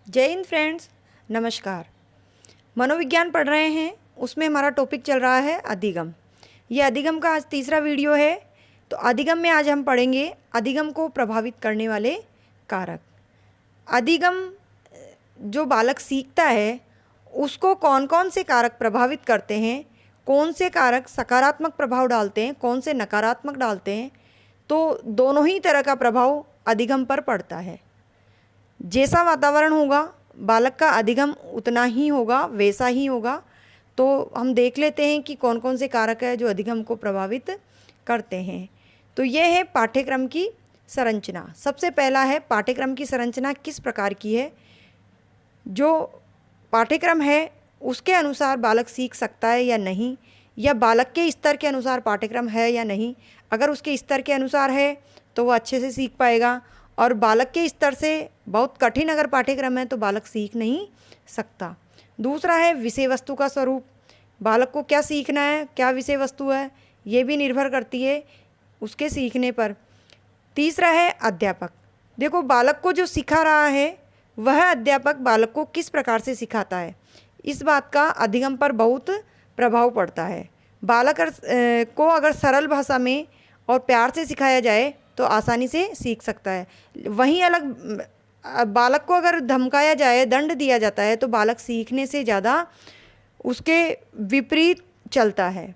जय हिंद फ्रेंड्स, नमस्कार। मनोविज्ञान पढ़ रहे हैं, उसमें हमारा टॉपिक चल रहा है अधिगम। ये अधिगम का आज तीसरा वीडियो है। तो अधिगम में आज हम पढ़ेंगे अधिगम को प्रभावित करने वाले कारक। अधिगम जो बालक सीखता है उसको कौन कौन से कारक प्रभावित करते हैं, कौन से कारक सकारात्मक प्रभाव डालते हैं, कौन से नकारात्मक डालते हैं। तो दोनों ही तरह का प्रभाव अधिगम पर पड़ता है। जैसा वातावरण होगा बालक का अधिगम उतना ही होगा, वैसा ही होगा। तो हम देख लेते हैं कि कौन कौन से कारक है जो अधिगम को प्रभावित करते हैं। तो ये है पाठ्यक्रम की संरचना। सबसे पहला है पाठ्यक्रम की संरचना किस प्रकार की है। जो पाठ्यक्रम है उसके अनुसार बालक सीख सकता है या नहीं, या बालक के स्तर के अनुसार पाठ्यक्रम है या नहीं। अगर उसके स्तर के अनुसार है तो वो अच्छे से सीख पाएगा, और बालक के स्तर से बहुत कठिन अगर पाठ्यक्रम है तो बालक सीख नहीं सकता। दूसरा है विषय वस्तु का स्वरूप। बालक को क्या सीखना है, क्या विषय वस्तु है, ये भी निर्भर करती है उसके सीखने पर। तीसरा है अध्यापक। देखो, बालक को जो सिखा रहा है वह अध्यापक बालक को किस प्रकार से सिखाता है, इस बात का अधिगम पर बहुत प्रभाव पड़ता है। बालक को अगर सरल भाषा में और प्यार से सिखाया जाए तो आसानी से सीख सकता है। वहीं अलग बालक को अगर धमकाया जाए, दंड दिया जाता है, तो बालक सीखने से ज़्यादा उसके विपरीत चलता है।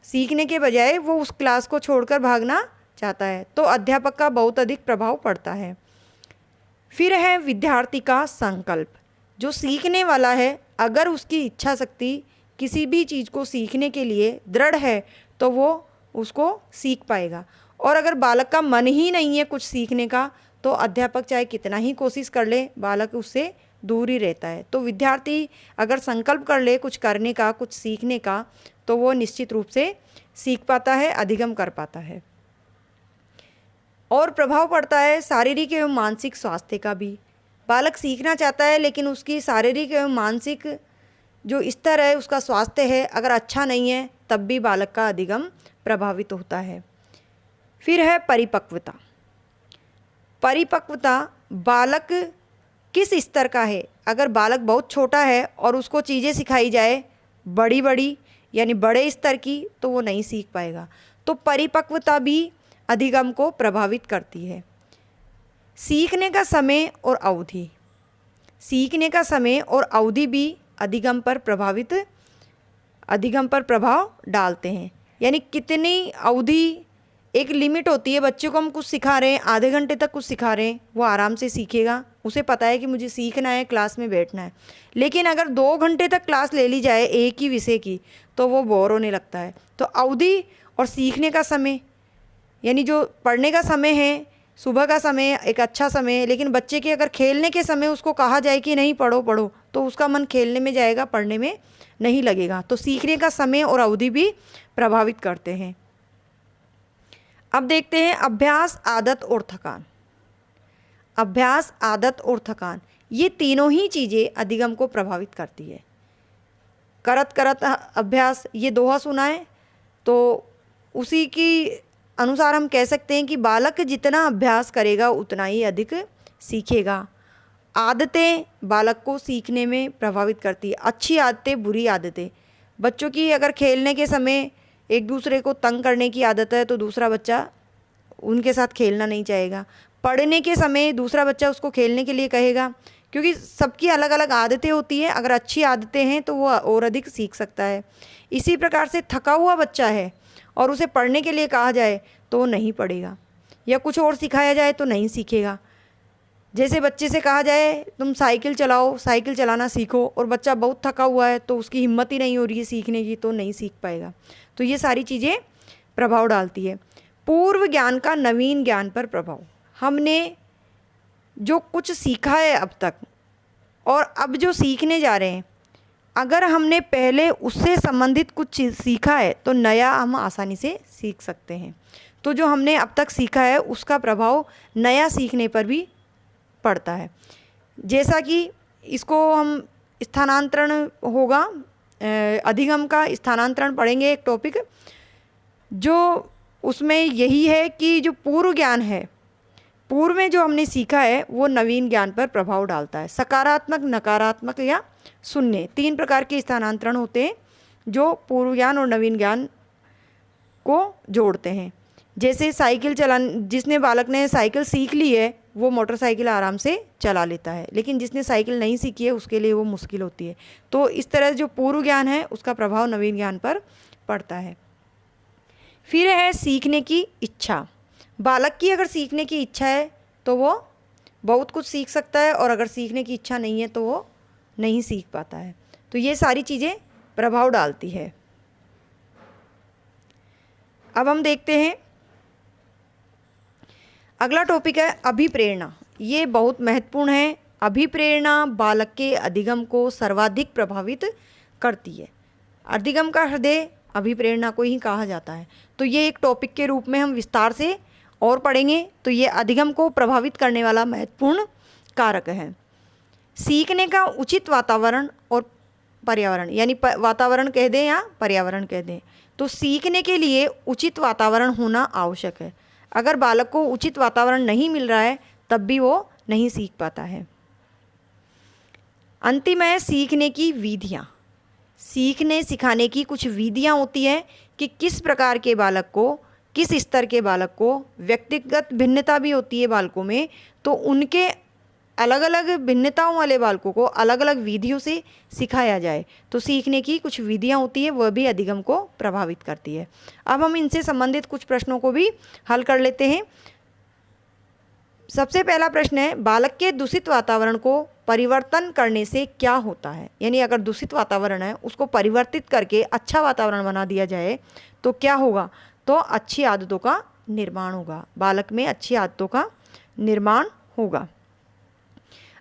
सीखने के बजाय वो उस क्लास को छोड़कर भागना चाहता है। तो अध्यापक का बहुत अधिक प्रभाव पड़ता है। फिर है विद्यार्थी का संकल्प। जो सीखने वाला है अगर उसकी इच्छा शक्ति किसी भी चीज़ को सीखने के लिए दृढ़ है तो वो उसको सीख पाएगा। और अगर बालक का मन ही नहीं है कुछ सीखने का तो अध्यापक चाहे कितना ही कोशिश कर ले, बालक उससे दूर ही रहता है। तो विद्यार्थी अगर संकल्प कर ले कुछ करने का, कुछ सीखने का, तो वो निश्चित रूप से सीख पाता है, अधिगम कर पाता है। और प्रभाव पड़ता है शारीरिक एवं मानसिक स्वास्थ्य का भी। बालक सीखना चाहता है लेकिन उसकी शारीरिक एवं मानसिक जो स्तर है, उसका स्वास्थ्य है, अगर अच्छा नहीं है तब भी बालक का अधिगम प्रभावित होता है। फिर है परिपक्वता। परिपक्वता बालक किस स्तर का है। अगर बालक बहुत छोटा है और उसको चीज़ें सिखाई जाए बड़ी बड़ी यानी बड़े स्तर की, तो वो नहीं सीख पाएगा। तो परिपक्वता भी अधिगम को प्रभावित करती है। सीखने का समय और अवधि। सीखने का समय और अवधि भी अधिगम पर प्रभाव डालते हैं। यानी कितनी अवधि, एक लिमिट होती है। बच्चे को हम कुछ सिखा रहे हैं, आधे घंटे तक कुछ सिखा रहे हैं, वो आराम से सीखेगा, उसे पता है कि मुझे सीखना है, क्लास में बैठना है। लेकिन अगर 2 घंटे तक क्लास ले ली जाए एक ही विषय की तो वो बोर होने लगता है। तो अवधि और सीखने का समय, यानी जो पढ़ने का समय है, सुबह का समय एक अच्छा समय है, लेकिन बच्चे के अगर खेलने के समय उसको कहा जाए कि नहीं पढ़ो पढ़ो, तो उसका मन खेलने में जाएगा, पढ़ने में नहीं लगेगा। तो सीखने का समय और अवधि भी प्रभावित करते हैं। अब देखते हैं अभ्यास, आदत और थकान। अभ्यास, आदत और थकान, ये तीनों ही चीज़ें अधिगम को प्रभावित करती है। करत करत अभ्यास, ये दोहा सुना है, तो उसी की अनुसार हम कह सकते हैं कि बालक जितना अभ्यास करेगा उतना ही अधिक सीखेगा। आदतें बालक को सीखने में प्रभावित करती है। अच्छी आदतें, बुरी आदतें। बच्चों की अगर खेलने के समय एक दूसरे को तंग करने की आदत है तो दूसरा बच्चा उनके साथ खेलना नहीं चाहेगा। पढ़ने के समय दूसरा बच्चा उसको खेलने के लिए कहेगा, क्योंकि सबकी अलग अलग आदतें होती हैं। अगर अच्छी आदतें हैं तो वो और अधिक सीख सकता है। इसी प्रकार से थका हुआ बच्चा है और उसे पढ़ने के लिए कहा जाए तो वो नहीं पढ़ेगा, या कुछ और सिखाया जाए तो नहीं सीखेगा। जैसे बच्चे से कहा जाए तुम साइकिल चलाओ, साइकिल चलाना सीखो, और बच्चा बहुत थका हुआ है तो उसकी हिम्मत ही नहीं हो रही है सीखने की, तो नहीं सीख पाएगा। तो ये सारी चीज़ें प्रभाव डालती है। पूर्व ज्ञान का नवीन ज्ञान पर प्रभाव। हमने जो कुछ सीखा है अब तक और अब जो सीखने जा रहे हैं, अगर हमने पहले उससे संबंधित कुछ चीज़ सीखा है तो नया हम आसानी से सीख सकते हैं। तो जो हमने अब तक सीखा है उसका प्रभाव नया सीखने पर भी पड़ता है। जैसा कि इसको हम स्थानांतरण होगा, अधिगम का स्थानांतरण पढ़ेंगे एक टॉपिक, जो उसमें यही है कि जो पूर्व ज्ञान है, पूर्व में जो हमने सीखा है वो नवीन ज्ञान पर प्रभाव डालता है। सकारात्मक, नकारात्मक या शून्य, 3 प्रकार के स्थानांतरण होते हैं जो पूर्व ज्ञान और नवीन ज्ञान को जोड़ते हैं। जैसे साइकिल जिसने बालक ने साइकिल सीख ली है वो मोटरसाइकिल आराम से चला लेता है, लेकिन जिसने साइकिल नहीं सीखी है उसके लिए वो मुश्किल होती है। तो इस तरह जो पूर्व ज्ञान है उसका प्रभाव नवीन ज्ञान पर पड़ता है। फिर है सीखने की इच्छा। बालक की अगर सीखने की इच्छा है तो वो बहुत कुछ सीख सकता है, और अगर सीखने की इच्छा नहीं है तो वो नहीं सीख पाता है। तो ये सारी चीज़ें प्रभाव डालती है। अब हम देखते हैं अगला टॉपिक है अभिप्रेरणा। ये बहुत महत्वपूर्ण है। अभिप्रेरणा बालक के अधिगम को सर्वाधिक प्रभावित करती है। अधिगम का हृदय अभिप्रेरणा को ही कहा जाता है। तो ये एक टॉपिक के रूप में हम विस्तार से और पढ़ेंगे। तो ये अधिगम को प्रभावित करने वाला महत्वपूर्ण कारक है। सीखने का उचित वातावरण और पर्यावरण, यानी वातावरण कह दें या पर्यावरण कह दें, तो सीखने के लिए उचित वातावरण होना आवश्यक है। अगर बालक को उचित वातावरण नहीं मिल रहा है तब भी वो नहीं सीख पाता है। अंतिम है सीखने की विधियाँ। सीखने सिखाने की कुछ विधियाँ होती हैं कि किस प्रकार के बालक को, किस स्तर के बालक को, व्यक्तिगत भिन्नता भी होती है बालकों में, तो उनके अलग अलग भिन्नताओं वाले बालकों को अलग अलग विधियों से सिखाया जाए। तो सीखने की कुछ विधियाँ होती हैं, वह भी अधिगम को प्रभावित करती है। अब हम इनसे संबंधित कुछ प्रश्नों को भी हल कर लेते हैं। सबसे पहला प्रश्न है, बालक के दूषित वातावरण को परिवर्तन करने से क्या होता है। यानी अगर दूषित वातावरण है उसको परिवर्तित करके अच्छा वातावरण बना दिया जाए तो क्या होगा, तो अच्छी आदतों का निर्माण होगा, बालक में अच्छी आदतों का निर्माण होगा।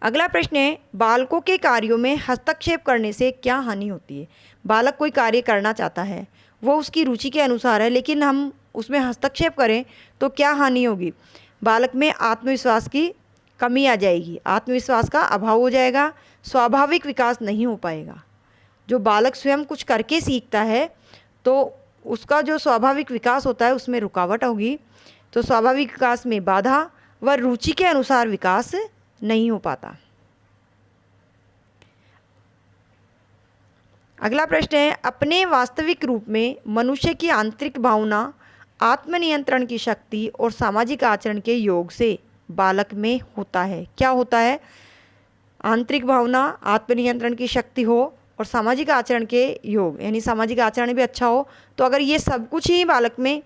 अगला प्रश्न है, बालकों के कार्यों में हस्तक्षेप करने से क्या हानि होती है। बालक कोई कार्य करना चाहता है, वो उसकी रुचि के अनुसार है, लेकिन हम उसमें हस्तक्षेप करें तो क्या हानि होगी। बालक में आत्मविश्वास की कमी आ जाएगी, आत्मविश्वास का अभाव हो जाएगा, स्वाभाविक विकास नहीं हो पाएगा। जो बालक स्वयं कुछ करके सीखता है तो उसका जो स्वाभाविक विकास होता है उसमें रुकावट होगी, तो स्वाभाविक विकास में बाधा व रुचि के अनुसार विकास नहीं हो पाता। अगला प्रश्न है, अपने वास्तविक रूप में मनुष्य की आंतरिक भावना, आत्मनियंत्रण की शक्ति और सामाजिक आचरण के योग से बालक में होता है। क्या होता है, आंतरिक भावना, आत्मनियंत्रण की शक्ति हो और सामाजिक आचरण के योग, यानी सामाजिक आचरण भी अच्छा हो। तो अगर ये सब कुछ ही बालक में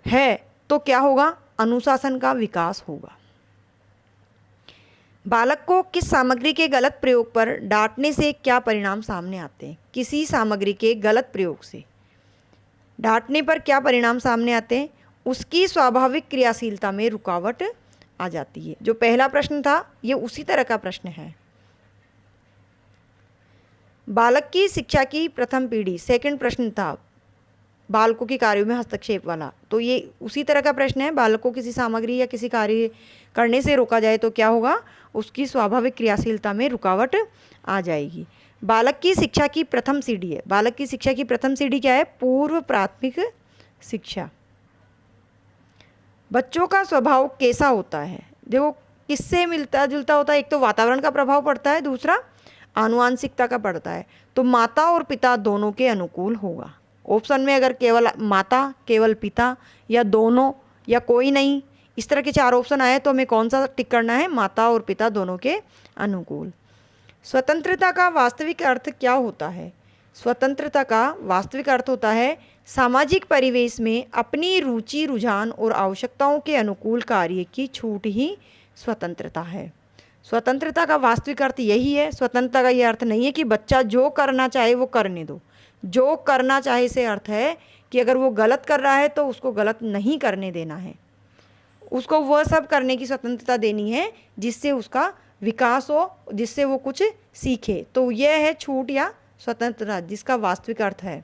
है तो क्या होगा, अनुशासन का विकास होगा। बालक को किस सामग्री के गलत प्रयोग पर डांटने से क्या परिणाम सामने आते हैं। किसी सामग्री के गलत प्रयोग से डांटने पर क्या परिणाम सामने आते हैं, उसकी स्वाभाविक क्रियाशीलता में रुकावट आ जाती है। जो पहला प्रश्न था ये उसी तरह का प्रश्न है। बालक की शिक्षा की प्रथम पीढ़ी, सेकंड प्रश्न था बालकों के कार्यों में हस्तक्षेप वाला, तो ये उसी तरह का प्रश्न है। बालक को किसी सामग्री या किसी कार्य करने से रोका जाए तो क्या होगा, उसकी स्वाभाविक क्रियाशीलता में रुकावट आ जाएगी। बालक की शिक्षा की प्रथम सीढ़ी है। बालक की शिक्षा की प्रथम सीढ़ी क्या है, पूर्व प्राथमिक शिक्षा। बच्चों का स्वभाव कैसा होता है, देखो किससे मिलता जुलता होता है। एक तो वातावरण का प्रभाव पड़ता है, दूसरा आनुवांशिकता का पड़ता है। तो माता और पिता दोनों के अनुकूल होगा। ऑप्शन में अगर केवल माता, केवल पिता, या दोनों, या कोई नहीं, इस तरह के 4 ऑप्शन आए तो हमें कौन सा टिक करना है, माता और पिता दोनों के अनुकूल। स्वतंत्रता का वास्तविक अर्थ क्या होता है। स्वतंत्रता का वास्तविक अर्थ होता है सामाजिक परिवेश में अपनी रुचि, रुझान और आवश्यकताओं के अनुकूल कार्य की छूट ही स्वतंत्रता है। स्वतंत्रता का वास्तविक अर्थ यही है। स्वतंत्रता का ये अर्थ नहीं है कि बच्चा जो करना चाहे वो करने दो। जो करना चाहे से अर्थ है कि अगर वो गलत कर रहा है तो उसको गलत नहीं करने देना है, उसको वह सब करने की स्वतंत्रता देनी है जिससे उसका विकास हो, जिससे वो कुछ सीखे। तो यह है छूट या स्वतंत्रता जिसका वास्तविक अर्थ है।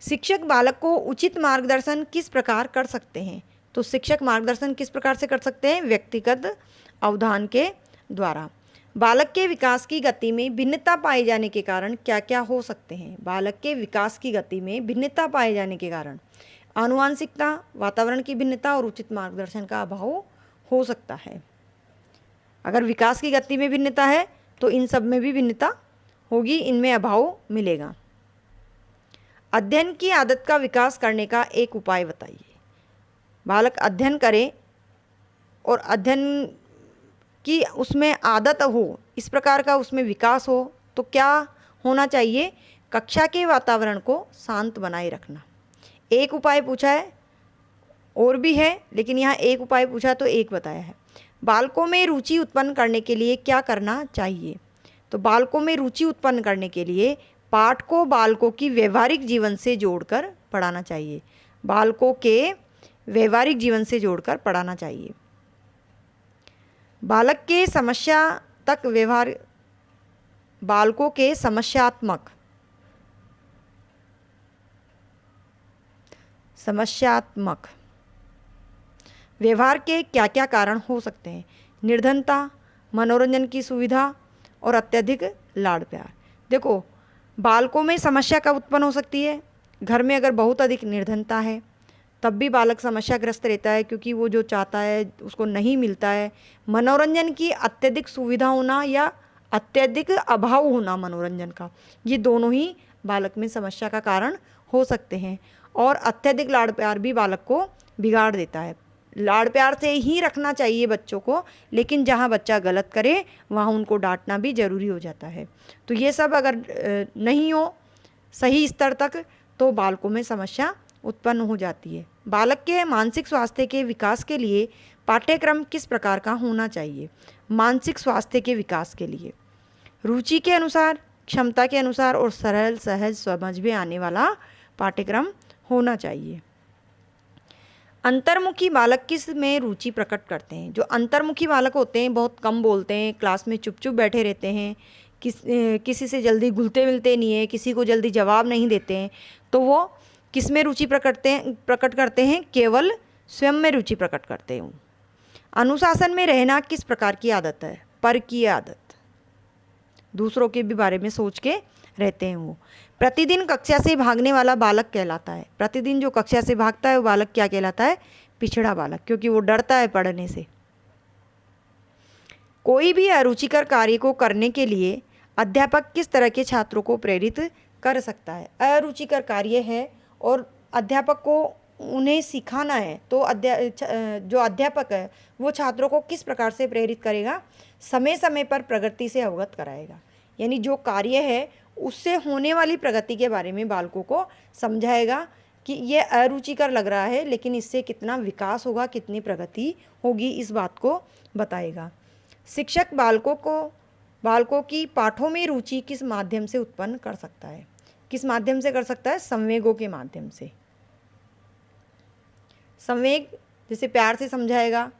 शिक्षक बालक को उचित मार्गदर्शन किस प्रकार कर सकते हैं। तो शिक्षक मार्गदर्शन किस प्रकार से कर सकते हैं, व्यक्तिगत अवधान के द्वारा। बालक के विकास की गति में भिन्नता पाए जाने के कारण क्या क्या हो सकते हैं। बालक के विकास की गति में भिन्नता पाए जाने के कारण आनुवांशिकता, वातावरण की भिन्नता और उचित मार्गदर्शन का अभाव हो सकता है। अगर विकास की गति में भिन्नता है तो इन सब में भी भिन्नता होगी, इनमें अभाव मिलेगा। अध्ययन की आदत का विकास करने का एक उपाय बताइए। बालक अध्ययन करे और अध्ययन की उसमें आदत हो, इस प्रकार का उसमें विकास हो, तो क्या होना चाहिए? कक्षा के वातावरण को शांत बनाए रखना। एक उपाय पूछा है, और भी है, लेकिन यहाँ एक उपाय पूछा तो एक बताया है। बालकों में रुचि उत्पन्न करने के लिए क्या करना चाहिए? तो बालकों में रुचि उत्पन्न करने के लिए पाठ को बालकों की व्यवहारिक जीवन से जोड़कर पढ़ाना चाहिए। बालकों के व्यवहारिक जीवन से जोड़कर पढ़ाना चाहिए। बालक के समस्या तक व्यवहार, बालकों के समस्यात्मक व्यवहार के क्या क्या कारण हो सकते हैं? निर्धनता, मनोरंजन की सुविधा और अत्यधिक लाड़ प्यार। देखो, बालकों में समस्या कब उत्पन्न हो सकती है? घर में अगर बहुत अधिक निर्धनता है तब भी बालक समस्याग्रस्त रहता है, क्योंकि वो जो चाहता है उसको नहीं मिलता है। मनोरंजन की अत्यधिक सुविधा होना या अत्यधिक अभाव होना मनोरंजन का, ये दोनों ही बालक में समस्या का कारण हो सकते हैं। और अत्यधिक लाड़ प्यार भी बालक को बिगाड़ देता है। लाड़ प्यार से ही रखना चाहिए बच्चों को, लेकिन जहाँ बच्चा गलत करे वहाँ उनको डांटना भी ज़रूरी हो जाता है। तो ये सब अगर नहीं हो सही स्तर तक तो बालकों में समस्या उत्पन्न हो जाती है। बालक के मानसिक स्वास्थ्य के विकास के लिए पाठ्यक्रम किस प्रकार का होना चाहिए? मानसिक स्वास्थ्य के विकास के लिए रुचि के अनुसार, क्षमता के अनुसार और सरल, सहज, समझ में आने वाला पाठ्यक्रम होना चाहिए। अंतर्मुखी बालक किस में रुचि प्रकट करते हैं? जो अंतर्मुखी बालक होते हैं, बहुत कम बोलते हैं, क्लास में चुप चुप बैठे रहते हैं, किसी से जल्दी घुलते मिलते नहीं है, किसी को जल्दी जवाब नहीं देते हैं, तो वो किस में रुचि प्रकट करते हैं? केवल स्वयं में रुचि प्रकट करते हैं। अनुशासन में रहना किस प्रकार की आदत है? पर की आदत, दूसरों के भी बारे में सोच के रहते हैं वो। प्रतिदिन कक्षा से भागने वाला बालक कहलाता है। प्रतिदिन जो कक्षा से भागता है वो बालक क्या कहलाता है? पिछड़ा बालक, क्योंकि वो डरता है पढ़ने से। कोई भी अरुचिकर कार्य को करने के लिए अध्यापक किस तरह के छात्रों को प्रेरित कर सकता है? अरुचिकर कार्य है और अध्यापक को उन्हें सिखाना है, तो जो अध्यापक है वो छात्रों को किस प्रकार से प्रेरित करेगा? समय समय पर प्रगति से अवगत कराएगा। यानी जो कार्य है उससे होने वाली प्रगति के बारे में बालकों को समझाएगा कि ये अरुचिकर लग रहा है, लेकिन इससे कितना विकास होगा, कितनी प्रगति होगी, इस बात को बताएगा। शिक्षक बालकों की पाठों में रुचि किस माध्यम से उत्पन्न कर सकता है? किस माध्यम से कर सकता है? संवेगों के माध्यम से। संवेग जैसे प्यार से समझाएगा,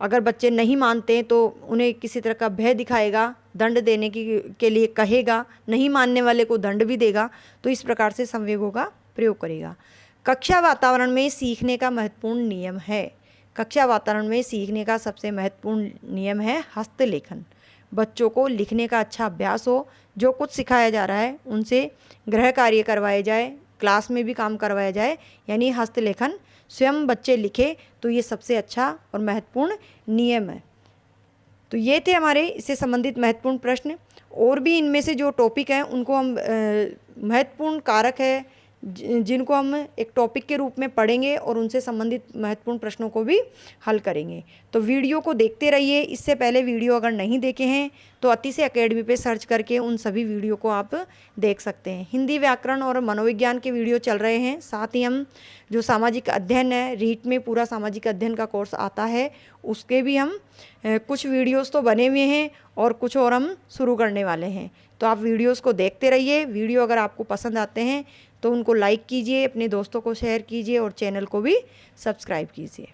अगर बच्चे नहीं मानते हैं तो उन्हें किसी तरह का भय दिखाएगा, दंड देने के लिए कहेगा, नहीं मानने वाले को दंड भी देगा, तो इस प्रकार से संवेगों का प्रयोग करेगा। कक्षा वातावरण में सीखने का महत्वपूर्ण नियम है। कक्षा वातावरण में सीखने का सबसे महत्वपूर्ण नियम है हस्तलेखन। बच्चों को लिखने का अच्छा अभ्यास हो, जो कुछ सिखाया जा रहा है उनसे गृह कार्य करवाए जाए, क्लास में भी काम करवाया जाए, यानी हस्तलेखन स्वयं बच्चे लिखे, तो ये सबसे अच्छा और महत्वपूर्ण नियम है। तो ये थे हमारे इससे संबंधित महत्वपूर्ण प्रश्न। और भी इनमें से जो टॉपिक हैं उनको हम महत्वपूर्ण कारक है जिनको हम एक टॉपिक के रूप में पढ़ेंगे और उनसे संबंधित महत्वपूर्ण प्रश्नों को भी हल करेंगे। तो वीडियो को देखते रहिए। इससे पहले वीडियो अगर नहीं देखे हैं तो अतिशय अकेडमी पे सर्च करके उन सभी वीडियो को आप देख सकते हैं। हिंदी व्याकरण और मनोविज्ञान के वीडियो चल रहे हैं, साथ ही हम जो सामाजिक अध्ययन है, रीट में पूरा सामाजिक अध्ययन का कोर्स आता है, उसके भी हम कुछ वीडियोस तो बने हुए हैं और कुछ और हम शुरू करने वाले हैं। तो आप वीडियोस को देखते रहिए। वीडियो अगर आपको पसंद आते हैं तो उनको लाइक कीजिए, अपने दोस्तों को शेयर कीजिए और चैनल को भी सब्सक्राइब कीजिए।